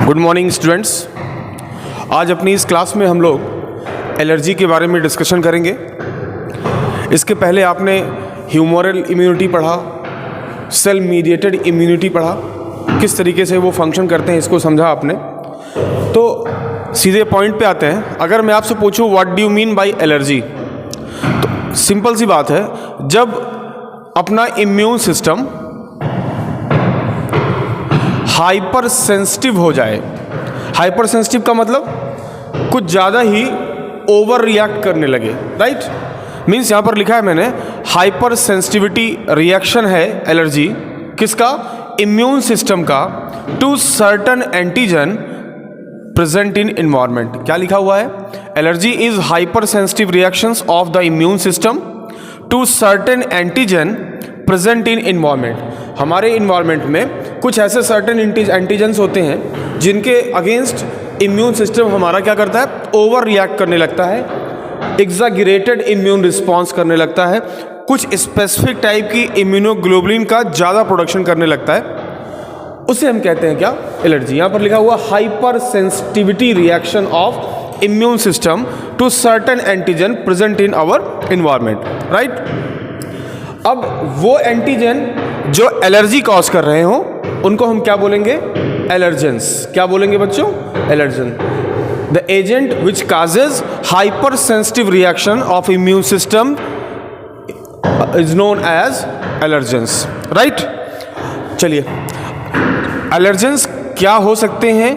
Good morning students. आज अपनी इस क्लास में हम लोग एलर्जी के बारे में डिस्कशन करेंगे। इसके पहले आपने ह्यूमरल इम्यूनिटी पढ़ा, सेल मीडिएटेड इम्यूनिटी पढ़ा, किस तरीके से वो फंक्शन करते हैं इसको समझा आपने। तो सीधे पॉइंट पे आते हैं। अगर मैं आपसे पूछूं what do you mean by allergy, तो सिंपल सी बात है, जब अपना इम्यून सिस्टम हाइपर सेंसिटिव हो जाए। हाइपर सेंसिटिव का मतलब कुछ ज़्यादा ही ओवर रिएक्ट करने लगे, राइट। मीन्स यहाँ पर लिखा है मैंने हाइपर सेंसिटिविटी रिएक्शन है एलर्जी किसका, इम्यून सिस्टम का, to certain antigen present in environment. क्या लिखा हुआ है, allergy is hyper sensitive reactions of the immune system to certain antigen present in environment. हमारे इन्वायरमेंट में कुछ ऐसे सर्टेन एंटीजेंस होते हैं जिनके अगेंस्ट इम्यून सिस्टम हमारा क्या करता है, ओवर रिएक्ट करने लगता है, एग्जैगरेटेड इम्यून रिस्पॉन्स करने लगता है, कुछ स्पेसिफिक टाइप की इम्यूनोग्लोबुलिन का ज़्यादा प्रोडक्शन करने लगता है। उसे हम कहते हैं क्या, एलर्जी। यहाँ पर लिखा हुआ hyper sensitivity reaction of immune system to certain antigen present in our environment, right. अब वो एंटीजन जो एलर्जी कॉज कर रहे हो उनको हम क्या बोलेंगे, एलर्जेंस। क्या बोलेंगे बच्चों, allergen. The agent which causes hyper sensitive reaction of immune system is known as allergens, right. चलिए, एलर्जेंस क्या हो सकते हैं,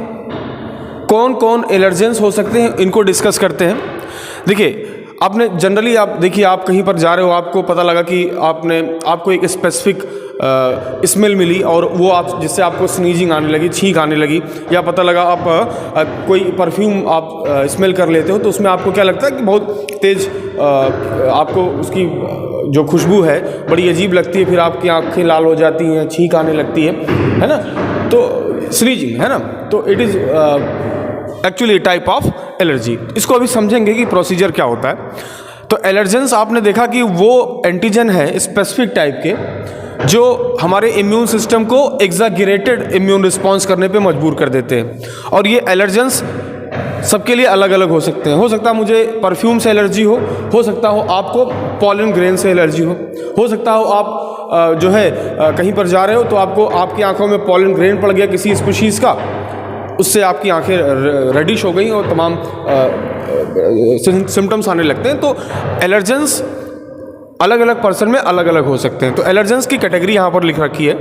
कौन कौन एलर्जेंस हो सकते हैं, इनको डिस्कस करते हैं। देखिए, आपने जनरली आप देखिए, आप कहीं पर जा रहे हो, आपको पता लगा कि आपको एक स्पेसिफिक स्मेल मिली और वो आप जिससे आपको स्नीजिंग आने लगी, छींक आने लगी, या पता लगा आप कोई परफ्यूम आप स्मेल कर लेते हो तो उसमें आपको क्या लगता है कि बहुत तेज़ आपको उसकी जो खुशबू है बड़ी अजीब लगती है, फिर आपकी आंखें लाल हो जाती हैं, छींक आने लगती है ना, तो स्नीजिंग है ना। तो it is actually type of allergy. इसको अभी समझेंगे कि प्रोसीजर क्या होता है। तो एलर्जेंस आपने देखा कि वो एंटीजन है स्पेसिफिक टाइप के जो हमारे इम्यून सिस्टम को एग्जैगरेटेड इम्यून रिस्पॉन्स करने पे मजबूर कर देते हैं। और ये एलर्जेंस सबके लिए अलग अलग हो सकते हैं। हो सकता है मुझे परफ्यूम से एलर्जी हो सकता हो आपको पॉलन ग्रेन से एलर्जी हो सकता हो आप जो है कहीं पर जा रहे हो तो आपकी आंखों में पॉलन ग्रेन पड़ गया किसी स्पीशीज़ का, उससे आपकी आंखें रेडिश हो गई और तमाम सिम्टम्स आने लगते हैं। तो एलर्जेंस अलग अलग पर्सन में अलग अलग हो सकते हैं। तो एलर्जेंस की कैटेगरी यहाँ पर लिख रखी है,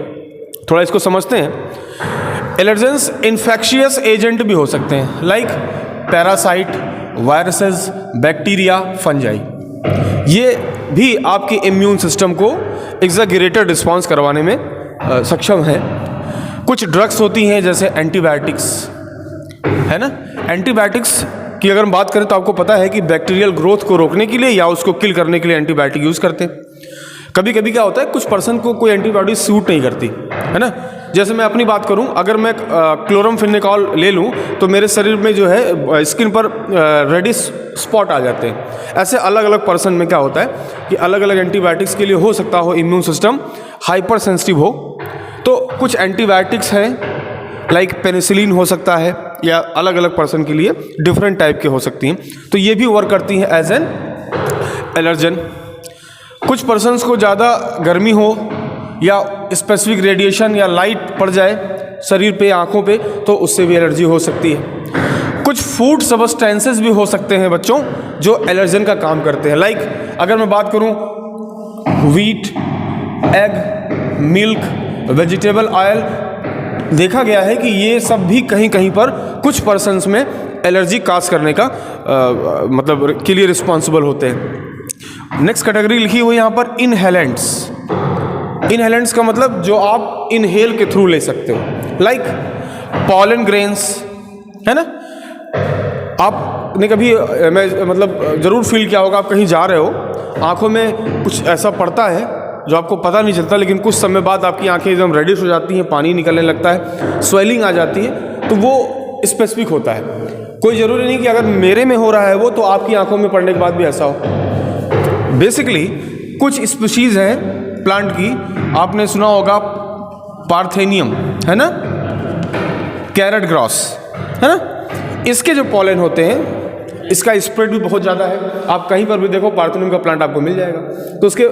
थोड़ा इसको समझते हैं। एलर्जेंस इन्फेक्शियस एजेंट भी हो सकते हैं, like parasite, viruses, bacteria, fungi. ये भी आपके इम्यून सिस्टम को एग्जैगरेटेड रिस्पॉन्स करवाने में सक्षम है। कुछ ड्रग्स होती हैं जैसे एंटीबायोटिक्स, है ना। एंटीबायोटिक्स की अगर हम बात करें तो आपको पता है कि बैक्टीरियल ग्रोथ को रोकने के लिए या उसको किल करने के लिए एंटीबायोटिक यूज़ करते हैं। कभी कभी क्या होता है, कुछ पर्सन को कोई एंटीबायोटिक सूट नहीं करती, है ना। जैसे मैं अपनी बात करूं, अगर मैं क्लोरामफेनिकॉल ले लूं तो मेरे शरीर में जो है स्किन पर रेडिश स्पॉट आ जाते हैं। ऐसे अलग अलग पर्सन में क्या होता है कि अलग अलग एंटीबायोटिक्स के लिए हो सकता हो इम्यून सिस्टम हाइपर सेंसिटिव हो। तो कुछ एंटीबायोटिक्स हैं लाइक पेनिसिलिन हो सकता है, या अलग अलग पर्सन के लिए डिफरेंट टाइप के हो सकती हैं। तो ये भी वर्क करती हैं एज एन एलर्जन। कुछ पर्सन्स को ज़्यादा गर्मी हो या स्पेसिफिक रेडिएशन या लाइट पड़ जाए शरीर पे, आँखों पे, तो उससे भी एलर्जी हो सकती है। कुछ फूड सब्सटेंसेस भी हो सकते हैं बच्चों जो एलर्जन का काम करते हैं। लाइक अगर मैं बात करूँ wheat, egg, milk, vegetable oil, देखा गया है कि ये सब भी कहीं कहीं पर कुछ पर्सन्स में एलर्जी काज करने का मतलब के लिए रिस्पॉन्सिबल होते हैं। नेक्स्ट कैटेगरी लिखी हुई यहाँ पर इनहेलेंट्स। इनहेलेंट्स का मतलब जो आप इनहेल के थ्रू ले सकते हो, लाइक पॉलन ग्रेन्स, है ना। आपने कभी मतलब ज़रूर फील किया होगा, आप कहीं जा रहे हो, आंखों में कुछ ऐसा पड़ता है जो आपको पता नहीं चलता, लेकिन कुछ समय बाद आपकी आंखें एकदम रेडिश हो जाती हैं, पानी निकलने लगता है, स्वेलिंग आ जाती है। तो वो स्पेसिफिक होता है, कोई ज़रूरी नहीं कि अगर मेरे में हो रहा है वो तो आपकी आंखों में पड़ने के बाद भी ऐसा हो। बेसिकली कुछ स्पीशीज़ हैं प्लांट की, आपने सुना होगा पार्थेनियम, है ना, कैरेट ग्रॉस, है ना, इसके जो पॉलन होते हैं इसका स्प्रेड भी बहुत ज़्यादा है। आप कहीं पर भी देखो पार्थेनियम का प्लांट आपको मिल जाएगा। तो उसके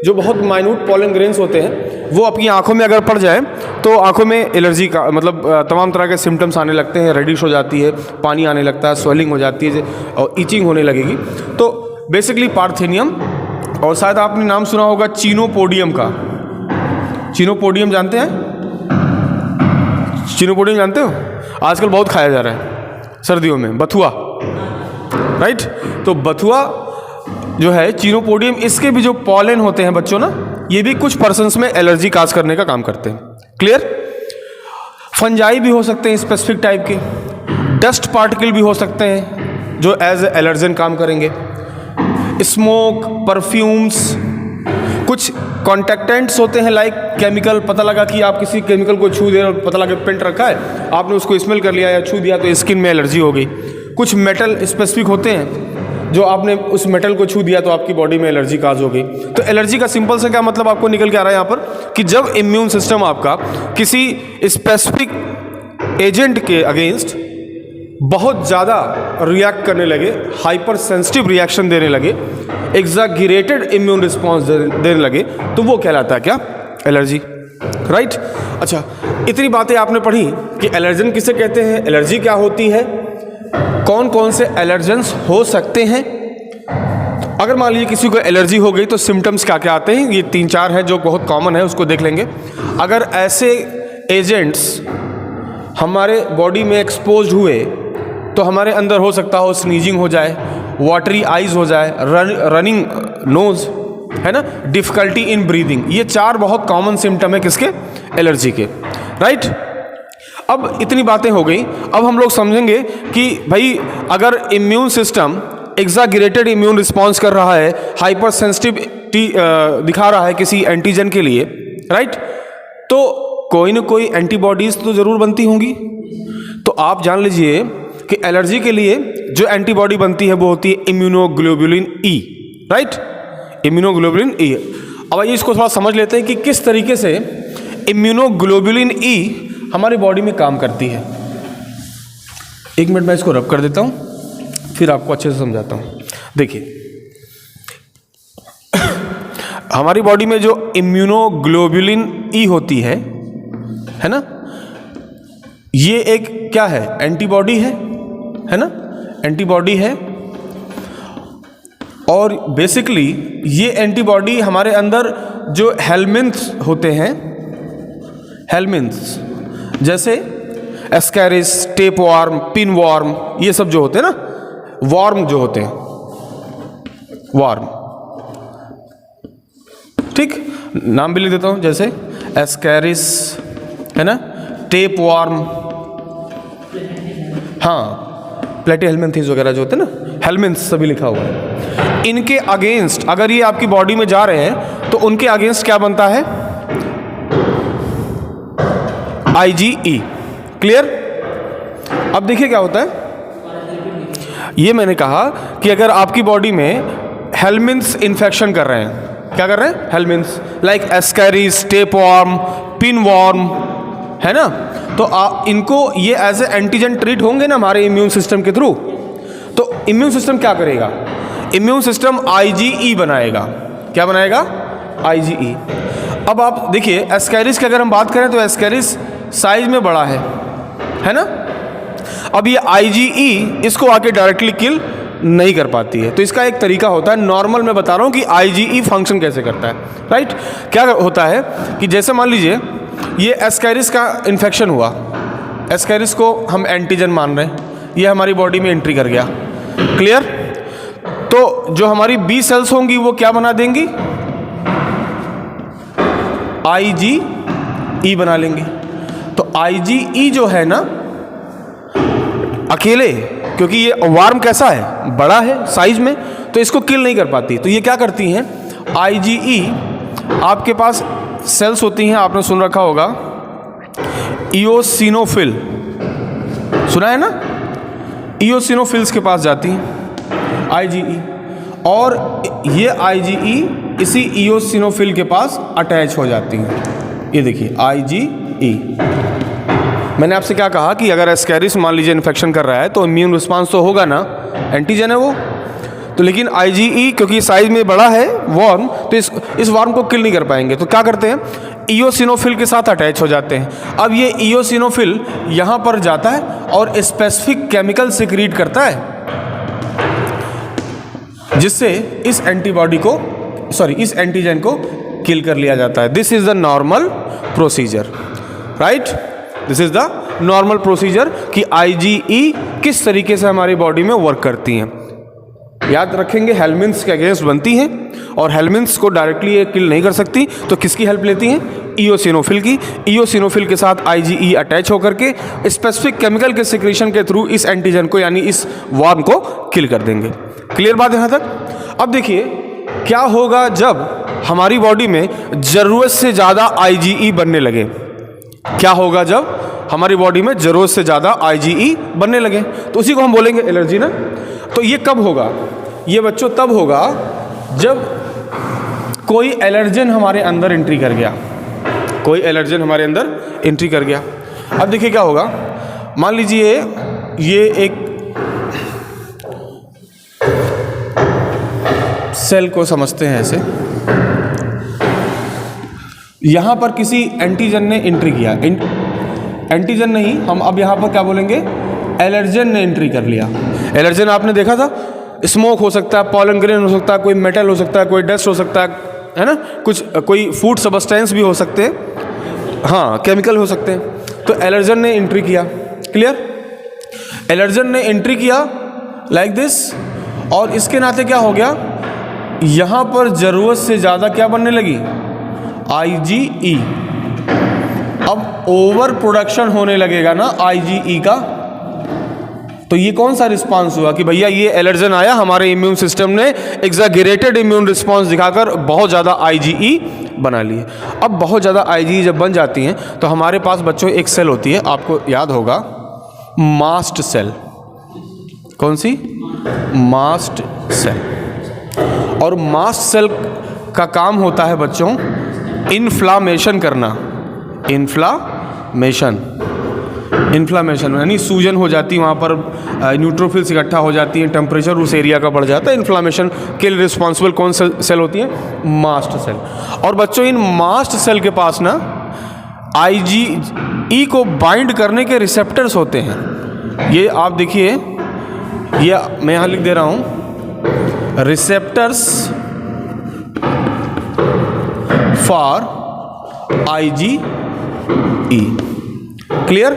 जो बहुत माइन्यूट पॉलन ग्रेन्स होते हैं वो अपनी आंखों में अगर पड़ जाए तो आंखों में एलर्जी का मतलब तमाम तरह के सिम्टम्स आने लगते हैं, रेडिश हो जाती है, पानी आने लगता है, स्वेलिंग हो जाती है और ईचिंग होने लगेगी। तो बेसिकली पार्थेनियम, और शायद आपने नाम सुना होगा चीनोपोडियम का। चीनोपोडियम जानते हैं? चीनोपोडियम जानते हो? आजकल बहुत खाया जा रहा है सर्दियों में, बथुआ, राइट। तो बथुआ जो है चीनोपोडियम, इसके भी जो पॉलन होते हैं बच्चों ना, ये भी कुछ पर्सन्स में एलर्जी काज करने का काम करते हैं। क्लियर? फंजाई भी हो सकते हैं स्पेसिफिक टाइप के, डस्ट पार्टिकल भी हो सकते हैं जो एज एलर्जन काम करेंगे, स्मोक, परफ्यूम्स, कुछ कॉन्टेक्टेंट्स होते हैं लाइक केमिकल। पता लगा कि आप किसी केमिकल को छू दे रहे हो, पता लगा पेंट रखा है, आपने उसको स्मेल कर लिया या छू दिया तो स्किन में एलर्जी हो गई। कुछ मेटल स्पेसिफिक होते हैं जो आपने उस मेटल को छू दिया तो आपकी बॉडी में एलर्जी काज हो गई। तो एलर्जी का सिंपल से क्या मतलब आपको निकल के आ रहा है यहाँ पर कि जब इम्यून सिस्टम आपका किसी स्पेसिफिक एजेंट के अगेंस्ट बहुत ज़्यादा रिएक्ट करने लगे, हाइपर सेंसिटिव रिएक्शन देने लगे, एग्जैगरेटेड इम्यून रिस्पॉन्स देने लगे, तो वो कहलाता है क्या? Allergy, right. अच्छा, इतनी बातें आपने पढ़ी कि एलर्जन किसे कहते हैं, एलर्जी क्या होती है, कौन कौन से एलर्जेंस हो सकते हैं। अगर मान लीजिए किसी को एलर्जी हो गई तो सिम्टम्स क्या क्या आते हैं, ये 3-4 है जो बहुत कॉमन है, उसको देख लेंगे। अगर ऐसे एजेंट्स हमारे बॉडी में एक्सपोज हुए तो हमारे अंदर हो सकता हो स्नीजिंग हो जाए, वाटरी आइज हो जाए, रनिंग नोज, है ना, डिफ़िकल्टी इन ब्रीदिंग। ये 4 बहुत कॉमन सिम्टम है किसके? एलर्जी के, राइट। अब इतनी बातें हो गई, अब हम लोग समझेंगे कि भाई अगर immune system exaggerated immune response कर रहा है, हाइपर सेंसिटिविटी दिखा रहा है किसी एंटीजन के लिए, राइट, तो कोई ना कोई एंटीबॉडीज़ तो ज़रूर बनती होंगी। तो आप जान लीजिए कि एलर्जी के लिए जो एंटीबॉडी बनती है वो होती है immunoglobulin E, right, immunoglobulin E. अब आइए इसको थोड़ा समझ लेते हैं कि किस तरीके से इम्यूनोग्लोबुलिन ई हमारी बॉडी में काम करती है। 1 मिनट मैं इसको रब कर देता हूँ, फिर आपको अच्छे से समझाता हूँ। देखिए हमारी बॉडी में जो इम्यूनोग्लोबुलिन ई होती है ना, ये एक क्या है? एंटीबॉडी है ना, एंटीबॉडी है। और बेसिकली ये एंटीबॉडी हमारे अंदर जो हेलमिन्थ्स होते हैं, हेलमिन्थ्स जैसे Ascaris, tape warm, pin warm, ये सब जो होते हैं ना, वार्म जो होते हैं, वार्म, ठीक, नाम भी लिख देता हूं, जैसे एस्कैरिस, है ना, टेप वार्म, हाँ, प्लेटीहेल्मिन्थेस वगैरह जो होते हैं ना, हेलमिन्थ्स सभी लिखा हुआ है। इनके अगेंस्ट अगर ये आपकी बॉडी में जा रहे हैं तो उनके अगेंस्ट क्या बनता है? IgE। क्लियर? अब देखिए क्या होता है, ये मैंने कहा कि अगर आपकी बॉडी में हेलमिन्थ्स इन्फेक्शन कर रहे हैं, क्या कर रहे हैं? Helminths, like Ascaris, tape warm, pin warm, है ना, तो इनको ये एज ए एंटीजन ट्रीट होंगे ना हमारे इम्यून सिस्टम के थ्रू। तो इम्यून सिस्टम क्या करेगा? इम्यून सिस्टम IgE बनाएगा। क्या बनाएगा? IgE। अब आप देखिए एस्कैरिस की अगर हम बात करें तो एस्कैरिस साइज में बड़ा है ना। अब ये IgE इसको आके डायरेक्टली किल नहीं कर पाती है। तो इसका एक तरीका होता है, नॉर्मल मैं बता रहा हूँ कि IgE फंक्शन कैसे करता है, राइट। क्या होता है कि जैसे मान लीजिए ये एस्कैरिस का इन्फेक्शन हुआ, एस्कैरिस को हम एंटीजन मान रहे हैं, ये हमारी बॉडी में एंट्री कर गया, क्लियर। तो जो हमारी बी सेल्स होंगी वो क्या बना देंगी? IgE बना लेंगे। तो IgE जो है ना अकेले, क्योंकि ये वार्म कैसा है? बड़ा है साइज में, तो इसको किल नहीं कर पाती। तो ये क्या करती हैं? IgE, आपके पास सेल्स होती हैं, आपने सुन रखा होगा इओसिनोफिल, सुना है ना, इओसिनोफिल्स के पास जाती हैं IgE, और ये IgE इसी इओसिनोफिल के पास अटैच हो जाती हैं। ये देखिए IgE, मैंने आपसे क्या कहा कि अगर एस्कैरिस मान लीजिए इन्फेक्शन कर रहा है तो इम्यून रिस्पांस तो होगा ना, एंटीजन है वो। तो लेकिन IgE क्योंकि साइज में बड़ा है वार्म, तो इस वार्म को किल नहीं कर पाएंगे, तो क्या करते हैं, इयोसिनोफिल के साथ अटैच हो जाते हैं। अब ये इयोसिनोफिल यहाँ पर जाता है और स्पेसिफिक केमिकल सिक्रीट करता है, जिससे इस इस एंटीजन को किल कर लिया जाता है। This is the normal procedure, right. This is the normal procedure कि IgE किस तरीके से हमारी बॉडी में वर्क करती हैं। याद रखेंगे हेलमिन्थ्स के अगेंस्ट बनती हैं और हेलमिन्थ्स को डायरेक्टली ये किल नहीं कर सकती, तो किसकी हेल्प लेती हैं, इयोसिनोफिल की। इयोसिनोफिल के साथ IgE अटैच होकर के स्पेसिफिक केमिकल के सिक्रीशन के थ्रू इस एंटीजन को यानी इस वार्म को किल कर देंगे। क्लियर बात यहाँ तक। अब देखिए क्या होगा जब हमारी बॉडी में ज़रूरत से ज़्यादा IgE बनने लगे। क्या होगा जब हमारी बॉडी में ज़रूरत से ज़्यादा IgE बनने लगे, तो उसी को हम बोलेंगे एलर्जी ना। तो ये कब होगा, ये बच्चों तब होगा जब कोई एलर्जन हमारे अंदर एंट्री कर गया, कोई एलर्जन हमारे अंदर एंट्री कर गया। अब देखिए क्या होगा, मान लीजिए ये एक सेल को समझते हैं ऐसे, यहाँ पर किसी एंटीजन ने एंट्री किया, एंटीजन नहीं, हम अब यहाँ पर क्या बोलेंगे, एलर्जन ने एंट्री कर लिया। एलर्जन आपने देखा था, स्मोक हो सकता है, पॉलन ग्रेन हो सकता है, कोई मेटल हो सकता है, कोई डस्ट हो सकता है ना, कोई फूड सब्सटेंस भी हो सकते हैं, हाँ केमिकल हो सकते हैं। तो एलर्जन ने एंट्री किया, क्लियर। एलर्जन ने एंट्री किया लाइक दिस, और इसके नाते क्या हो गया, यहाँ पर ज़रूरत से ज़्यादा क्या बनने लगी, IgE। अब ओवर प्रोडक्शन होने लगेगा ना IgE का, तो ये कौन सा रिस्पांस हुआ कि भैया ये एलर्जन आया, हमारे इम्यून सिस्टम ने एग्जैगरेटेड इम्यून रिस्पांस दिखाकर बहुत ज़्यादा IgE बना लिए। अब बहुत ज़्यादा IgE जब बन जाती हैं तो हमारे पास बच्चों एक सेल होती है, आपको याद होगा, मास्ट सेल। कौन सी, मास्ट सेल। और मास्ट सेल का काम होता है बच्चों इन्फ्लामेशन करना, इन्फ्लामेशन यानी सूजन हो जाती है, वहाँ पर न्यूट्रोफिल्स इकट्ठा हो जाती हैं, टेम्परेचर उस एरिया का बढ़ जाता है। इन्फ्लामेशन के लिए रिस्पॉन्सिबल कौन सेल होती है, मास्ट सेल। और बच्चों इन मास्ट सेल के पास ना IgE को बाइंड करने के रिसेप्टर्स होते हैं। ये आप देखिए, ये मैं यहाँ लिख दे रहा हूँ, रिसेप्टर्स फॉर IgE। क्लियर।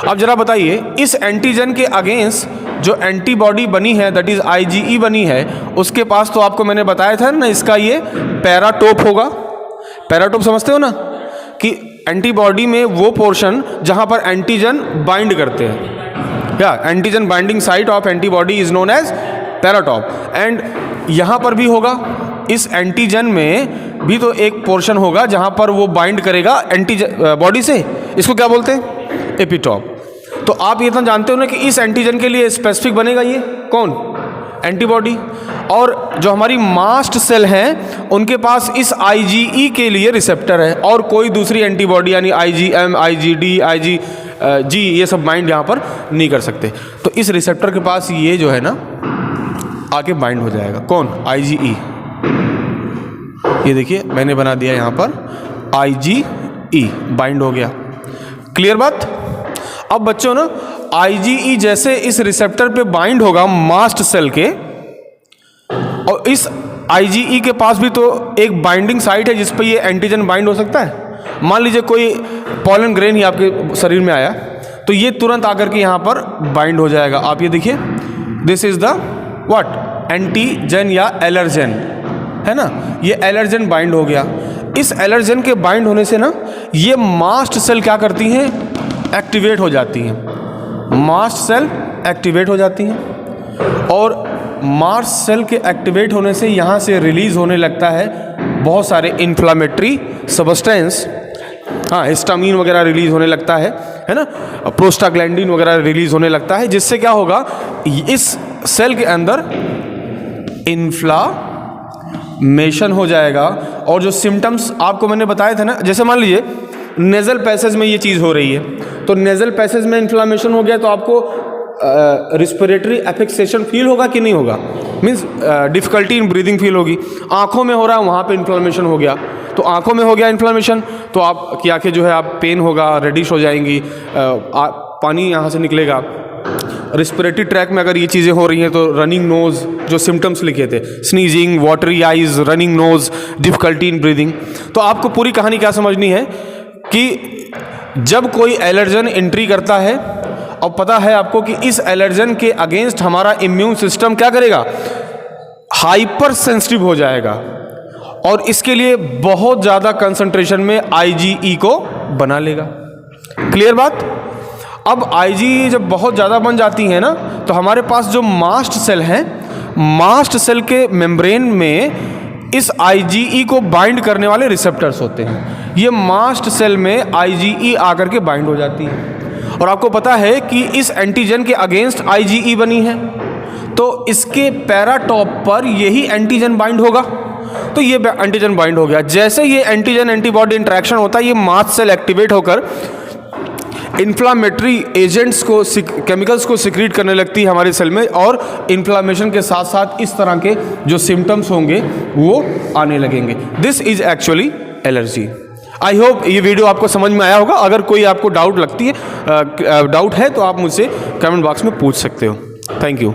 अब जरा बताइए, इस एंटीजन के अगेंस्ट जो एंटीबॉडी बनी है, दैट इज IgE बनी है, उसके पास तो आपको मैंने बताया था ना, इसका ये पैराटोप होगा। पैराटोप समझते हो ना, कि एंटीबॉडी में वो पोर्शन जहां पर एंटीजन बाइंड करते हैं, या antigen binding site of antibody is known as paratope. And यहां पर भी होगा, इस एंटीजन में भी तो एक पोर्शन होगा जहां पर वो बाइंड करेगा एंटीजन बॉडी से, इसको क्या बोलते हैं, एपिटोप। तो आप ये तो जानते हो ना कि इस एंटीजन के लिए स्पेसिफिक बनेगा ये कौन, एंटीबॉडी। और जो हमारी मास्ट सेल हैं उनके पास इस IgE के लिए रिसेप्टर है, और कोई दूसरी एंटीबॉडी यानी IgM, IgD, IgG ये सब बाइंड यहाँ पर नहीं कर सकते। तो इस रिसेप्टर के पास ये जो है ना आके बाइंड हो जाएगा, कौन, IgE। ये देखिए मैंने बना दिया यहाँ पर IgE, बाइंड हो गया। क्लियर बात। अब बच्चों ना IgE जैसे इस रिसेप्टर पे बाइंड होगा मास्ट सेल के, और इस IgE के पास भी तो एक बाइंडिंग साइट है जिस पे ये एंटीजन बाइंड हो सकता है। मान लीजिए कोई पॉलन ग्रेन ही आपके शरीर में आया, तो ये तुरंत आकर के यहाँ पर बाइंड हो जाएगा। आप ये देखिए, this is the what, antigen या एलर्जन, है ना, ये एलर्जन बाइंड हो गया। इस एलर्जन के बाइंड होने से ना ये मास्ट सेल क्या करती हैं, एक्टिवेट हो जाती हैं। मास्ट सेल एक्टिवेट हो जाती हैं, और मास्ट सेल के एक्टिवेट होने से यहाँ से रिलीज होने लगता है बहुत सारे इन्फ्लामेटरी सब्सटेंस, हाँ हिस्टामीन वगैरह रिलीज होने लगता है ना, प्रोस्टाग्लैंडिन वगैरह रिलीज होने लगता है, जिससे क्या होगा, इस सेल के अंदर इन्फ्लामेशन हो जाएगा। और जो सिम्टम्स आपको मैंने बताए थे ना, जैसे मान लीजिए नेज़ल पैसेज में ये चीज़ हो रही है, तो नेज़ल पैसेज में इन्फ्लामेशन हो गया तो आपको रिस्पिरेटरी एफिक्सेशन फील होगा कि नहीं होगा, means difficulty in breathing feel होगी। आँखों में हो रहा है, वहाँ पे इन्फ्लामेशन हो गया, तो आँखों में हो गया इन्फ्लामेशन तो आपकी आँखें जो है आप पेन होगा, रेडिश हो जाएंगी, पानी यहाँ से निकलेगा। रिस्पिरेटरी ट्रैक में अगर ये चीज़ें हो रही हैं तो रनिंग नोज़, जो सिम्टम्स लिखे थे, sneezing, watery eyes, running nose, difficulty in breathing. तो आपको पूरी कहानी क्या समझनी है कि जब कोई एलर्जन एंट्री करता है और पता है आपको कि इस एलर्जन के अगेंस्ट हमारा इम्यून सिस्टम क्या करेगा, हाइपर सेंसिटिव हो जाएगा और इसके लिए बहुत ज़्यादा कंसंट्रेशन में IgE को बना लेगा। क्लियर बात? अब IgE जब बहुत ज़्यादा बन जाती है ना, तो हमारे पास जो मास्ट सेल हैं, मास्ट सेल के मेम्ब्रेन में इस IgE को बाइंड करने वाले रिसेप्टर्स होते हैं। ये मास्ट सेल में IgE आकर के बाइंड हो जाती है और आपको पता है कि इस एंटीजन के अगेंस्ट IgE बनी है, तो इसके पैराटॉप पर यही एंटीजन बाइंड होगा, तो ये एंटीजन बाइंड हो गया। जैसे ये एंटीजन एंटीबॉडी इंटरेक्शन होता है, ये मास्ट सेल एक्टिवेट होकर इन्फ्लामेटरी एजेंट्स को, केमिकल्स को सिक्रीट करने लगती है हमारे सेल में और इन्फ्लामेशन के साथ साथ इस तरह के जो सिम्टम्स होंगे वो आने लगेंगे। This is actually allergy. I hope ये वीडियो आपको समझ में आया होगा। अगर कोई आपको डाउट है तो आप मुझसे कमेंट बॉक्स में पूछ सकते हो। Thank you.